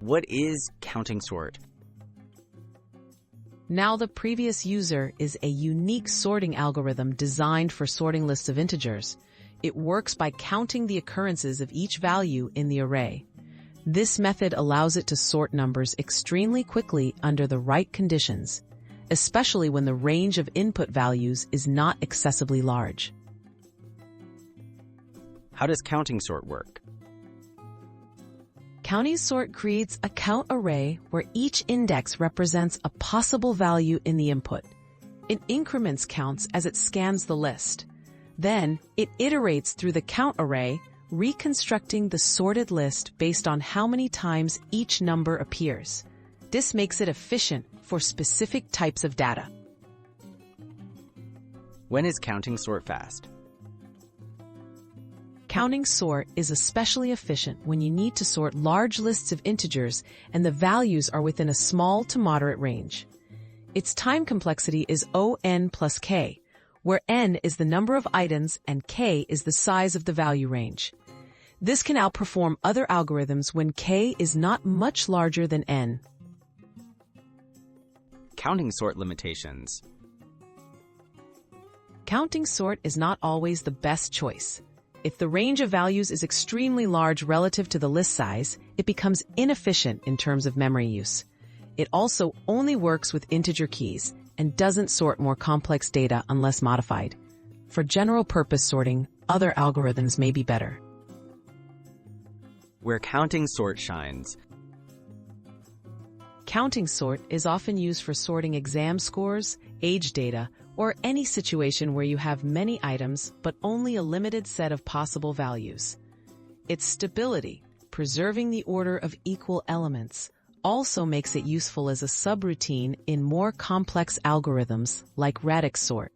What is counting sort? Now the previous user is a unique sorting algorithm designed for sorting lists of integers. It works by counting the occurrences of each value in the array. This method allows it to sort numbers extremely quickly under the right conditions, especially when the range of input values is not excessively large. How does counting sort work? Counting sort creates a count array where each index represents a possible value in the input. It increments counts as it scans the list. Then, it iterates through the count array, reconstructing the sorted list based on how many times each number appears. This makes it efficient for specific types of data. When is counting sort fast? Counting sort is especially efficient when you need to sort large lists of integers and the values are within a small to moderate range. Its time complexity is O(n plus k), where n is the number of items and k is the size of the value range. This can outperform other algorithms when k is not much larger than n. Counting sort limitations. Counting sort is not always the best choice. If the range of values is extremely large relative to the list size, it becomes inefficient in terms of memory use. It also only works with integer keys and doesn't sort more complex data unless modified. For general-purpose sorting, other algorithms may be better. Where counting sort shines. Counting sort is often used for sorting exam scores, age data, or any situation where you have many items but only a limited set of possible values. Its stability, preserving the order of equal elements, also makes it useful as a subroutine in more complex algorithms like radix sort.